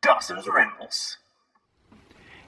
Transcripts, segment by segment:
Dawson's Rambles.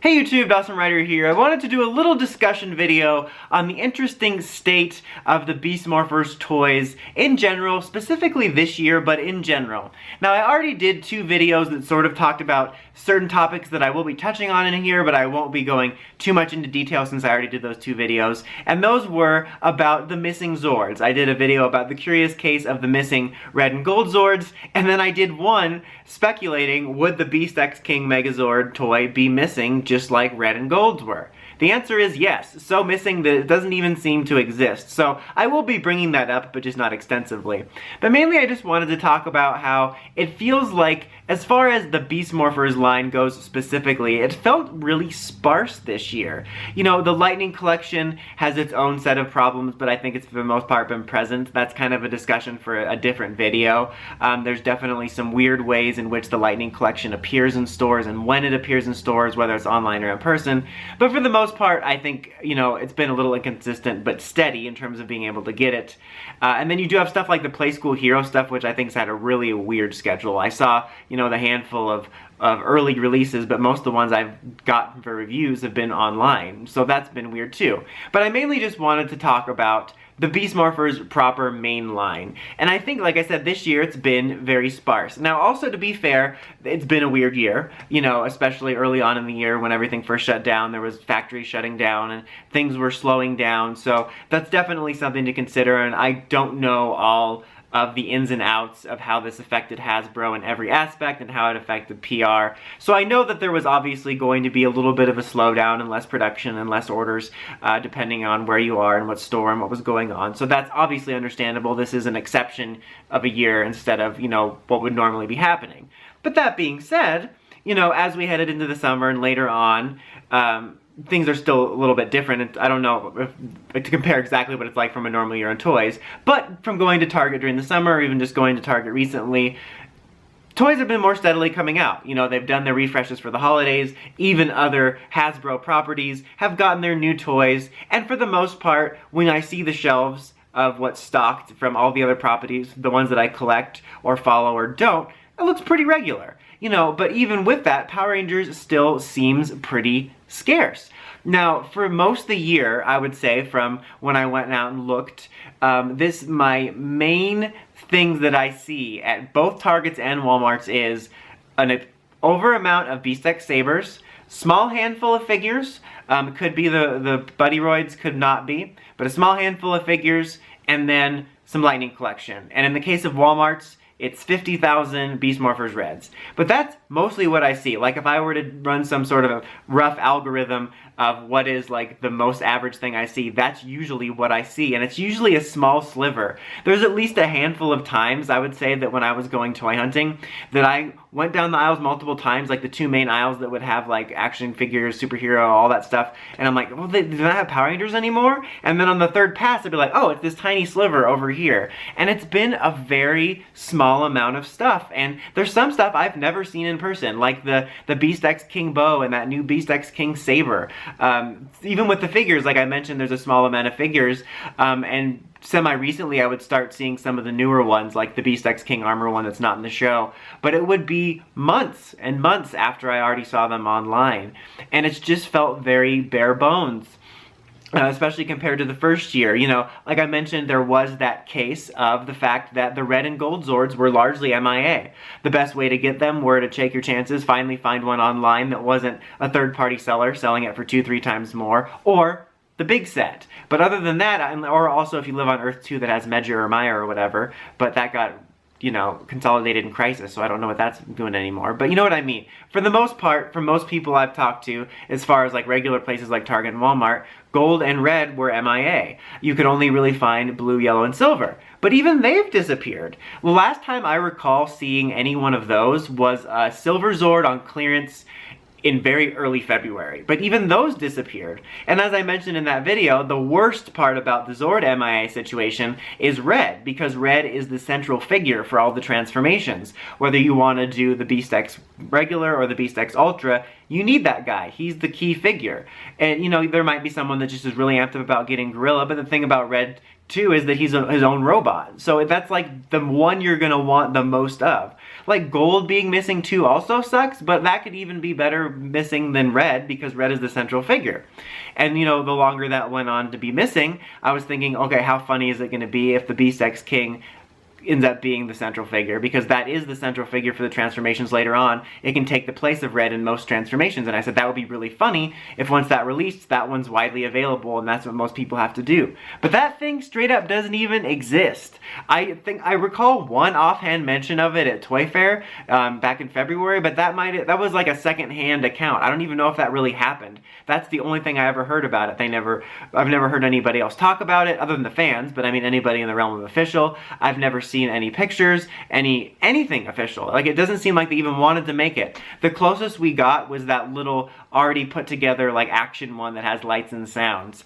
Hey YouTube, Dawson Ryder here. I wanted to do a little discussion video on the interesting state of the Beast Morphers toys in general, specifically this year, but in general. Now, I already did two videos that sort of talked about certain topics that I will be touching on in here, but I won't be going too much into detail since I already did those two videos. And those were about the missing Zords. I did a video about the curious case of the missing red and gold Zords, and then I did one speculating, would the Beast-X King Megazord toy be missing just like red and golds were? The answer is yes, so missing that it doesn't even seem to exist. So I will be bringing that up, but just not extensively. But mainly I just wanted to talk about how it feels like, as far as the Beast Morphers line goes specifically, it felt really sparse this year. You know, the Lightning Collection has its own set of problems, but I think it's for the most part been present. That's kind of a discussion for a different video. There's definitely some weird ways in which the Lightning Collection appears in stores and when it appears in stores, whether it's online or in person. But for the most part, I think, you know, it's been a little inconsistent but steady in terms of being able to get it. And then you do have stuff like the Play School Hero stuff, which I think's had a really weird schedule. I saw, you know, the handful of early releases, but most of the ones I've gotten for reviews have been online, so that's been weird too. But I mainly just wanted to talk about the Beast Morphers proper main line. And I think, like I said, this year it's been very sparse. Now, also to be fair, it's been a weird year, you know, especially early on in the year when everything first shut down. There was factories shutting down and things were slowing down, so that's definitely something to consider, and I don't know all of the ins and outs of how this affected Hasbro in every aspect and how it affected PR. So I know that there was obviously going to be a little bit of a slowdown and less production and less orders depending on where you are and what store and what was going on. So that's obviously understandable. This is an exception of a year instead of, you know, what would normally be happening. But that being said, you know, as we headed into the summer and later on, things are still a little bit different. I don't know if to compare exactly what it's like from a normal year on toys, but from going to Target during the summer or even just going to Target recently, toys have been more steadily coming out. You know, they've done their refreshes for the holidays. Even other Hasbro properties have gotten their new toys, and for the most part, when I see the shelves of what's stocked from all the other properties, the ones that I collect or follow or don't, it looks pretty regular. You know, but even with that, Power Rangers still seems pretty scarce. Now, for most of the year, I would say, from when I went out and looked, my main things that I see at both Targets and Walmarts is an over amount of Beast-X Sabers, small handful of figures, could be the Buddyroids, could not be, but a small handful of figures, and then some Lightning Collection. And in the case of Walmart's, it's 50,000 Beast Morphers Reds. But that's mostly what I see. Like, if I were to run some sort of a rough algorithm of what is, like, the most average thing I see, that's usually what I see. And it's usually a small sliver. There's at least a handful of times, I would say, that when I was going toy hunting, that I went down the aisles multiple times, like the two main aisles that would have, like, action figures, superhero, all that stuff. And I'm like, well, they do not have Power Rangers anymore? And then on the third pass, I'd be like, oh, it's this tiny sliver over here. And it's been a very small amount of stuff, and there's some stuff I've never seen in person, like the Beast-X King Bow and that new Beast-X King Saber. Even with the figures, like I mentioned, there's a small amount of figures, and semi-recently I would start seeing some of the newer ones, like the Beast-X King Armor one that's not in the show, but it would be months and months after I already saw them online, and it's just felt very bare bones. Especially compared to the first year. You know, like I mentioned, there was that case of the fact that the red and gold Zords were largely MIA. The best way to get them were to take your chances, finally find one online that wasn't a third-party seller selling it for 2-3 times more, or the big set. But other than that, or also if you live on Earth 2 that has Medja or Maya or whatever, but that got, you know, consolidated in Crisis, so I don't know what that's doing anymore. But you know what I mean. For the most part, for most people I've talked to, as far as like regular places like Target and Walmart, gold and red were MIA. You could only really find blue, yellow, and silver. But even they've disappeared. The last time I recall seeing any one of those was a Silver Zord on clearance in very early February, but even those disappeared. And as I mentioned in that video, the worst part about the Zord MIA situation is Red, because Red is the central figure for all the transformations. Whether you want to do the Beast-X regular or the Beast-X Ultra, you need that guy. He's the key figure. And you know, there might be someone that just is really amped up about getting Gorilla, but the thing about Red too, is that he's his own robot. So that's like the one you're gonna want the most of. Like gold being missing too also sucks, but that could even be better missing than red, because red is the central figure. And you know, the longer that went on to be missing, I was thinking, okay, how funny is it gonna be if the Beast-X King ends up being the central figure, because that is the central figure for the transformations later on. It can take the place of red in most transformations, and I said that would be really funny if once that released, that one's widely available, and that's what most people have to do. But that thing straight up doesn't even exist. I recall one offhand mention of it at Toy Fair back in February, but that was like a second-hand account. I don't even know if that really happened. That's the only thing I ever heard about it. I've never heard anybody else talk about it other than the fans, but I mean anybody in the realm of official. I've never seen any pictures, anything official. Like, it doesn't seem like they even wanted to make it. The closest we got was that little already put together like action one that has lights and sounds.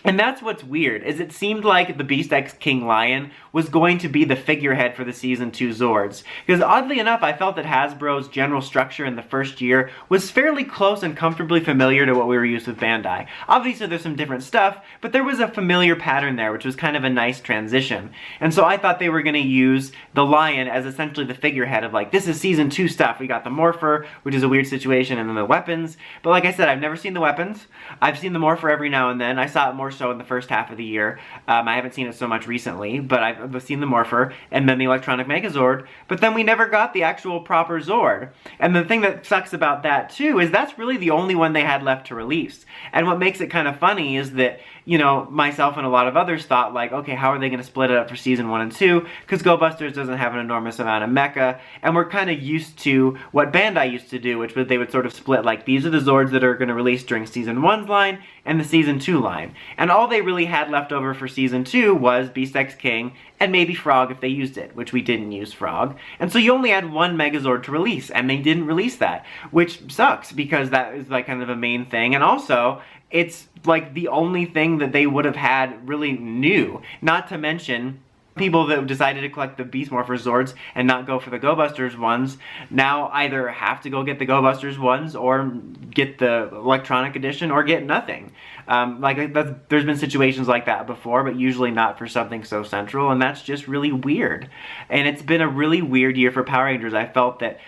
And that's what's weird, is it seemed like the Beast-X King Lion was going to be the figurehead for the Season 2 Zords. Because oddly enough, I felt that Hasbro's general structure in the first year was fairly close and comfortably familiar to what we were used with Bandai. Obviously there's some different stuff, but there was a familiar pattern there, which was kind of a nice transition. And so I thought they were going to use the Lion as essentially the figurehead of like, this is Season 2 stuff. We got the Morpher, which is a weird situation, and then the weapons. But like I said, I've never seen the weapons. I've seen the Morpher every now and then. I saw it more so in the first half of the year. I haven't seen it so much recently, but I've seen the Morpher and then the electronic Megazord, but then we never got the actual proper Zord. And the thing that sucks about that too is that's really the only one they had left to release. And what makes it kind of funny is that, you know, myself and a lot of others thought like, okay, how are they going to split it up for Season 1 and 2? Because Go Busters doesn't have an enormous amount of mecha, and we're kind of used to what Bandai used to do, which was they would sort of split like, these are the Zords that are going to release during Season 1's line and the Season 2 line. And all they really had left over for Season 2 was Beast-X King and maybe Frog if they used it, which we didn't use Frog. And so you only had one Megazord to release, and they didn't release that, which sucks because that is like kind of a main thing. And also, it's like the only thing that they would have had really new, not to mention people that decided to collect the Beast Morphers Zords and not go for the Go Busters ones now either have to go get the Go Busters ones or get the electronic edition or get nothing. There's been situations like that before, but usually not for something so central, and that's just really weird. And it's been a really weird year for Power Rangers. I felt that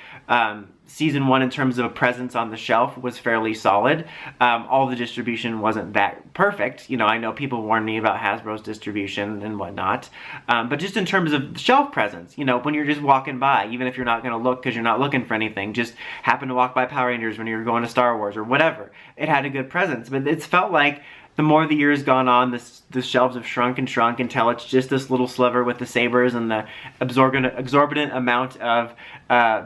Season 1 in terms of a presence on the shelf was fairly solid. All the distribution wasn't that perfect. You know, I know people warn me about Hasbro's distribution and whatnot. But just in terms of shelf presence, you know, when you're just walking by, even if you're not going to look because you're not looking for anything, just happen to walk by Power Rangers when you're going to Star Wars or whatever, it had a good presence. But it's felt like the more the year has gone on, the shelves have shrunk until it's just this little sliver with the sabers and the exorbitant amount of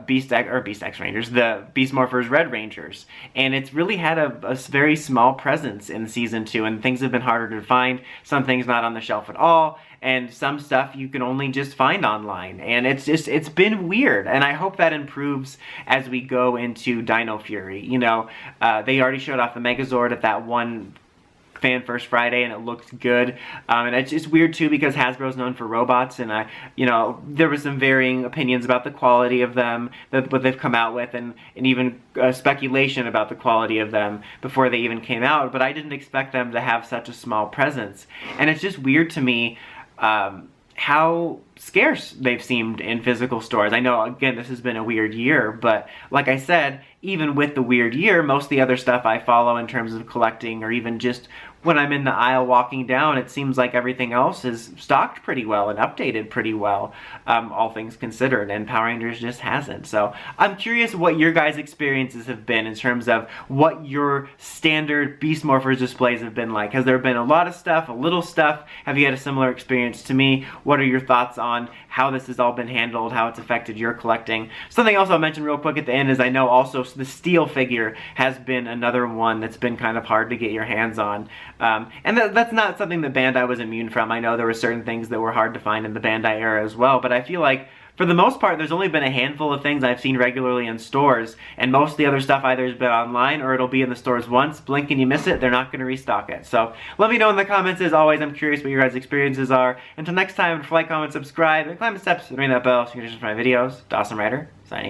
Beast-X Rangers, the Beast Morphers Red Rangers. And it's really had a very small presence in Season 2, and things have been harder to find. Some things not on the shelf at all, and some stuff you can only just find online. And it's been weird, and I hope that improves as we go into Dino Fury. You know, they already showed off the Megazord at that one Fan First Friday, and it looked good. And it's just weird too because Hasbro's known for robots, and you know, there was some varying opinions about the quality of them, what they've come out with, and even speculation about the quality of them before they even came out. But I didn't expect them to have such a small presence, and it's just weird to me how scarce they've seemed in physical stores. I know, again, this has been a weird year, but like I said, even with the weird year, most of the other stuff I follow in terms of collecting, or even just when I'm in the aisle walking down, it seems like everything else is stocked pretty well and updated pretty well, all things considered, and Power Rangers just hasn't. So I'm curious what your guys' experiences have been in terms of what your standard Beast Morphers displays have been like. Has there been a lot of stuff, a little stuff? Have you had a similar experience to me? What are your thoughts on how this has all been handled, how it's affected your collecting? Something else I'll mention real quick at the end is I know also the steel figure has been another one that's been kind of hard to get your hands on. And that's not something that Bandai was immune from. I know there were certain things that were hard to find in the Bandai era as well, but I feel like for the most part, there's only been a handful of things I've seen regularly in stores, and most of the other stuff either has been online or it'll be in the stores once. Blink and you miss it, they're not going to restock it. So let me know in the comments. As always, I'm curious what your guys' experiences are. Until next time, like, comment, subscribe, and climb the steps and ring that bell so you can get my videos. Dawson Ryder.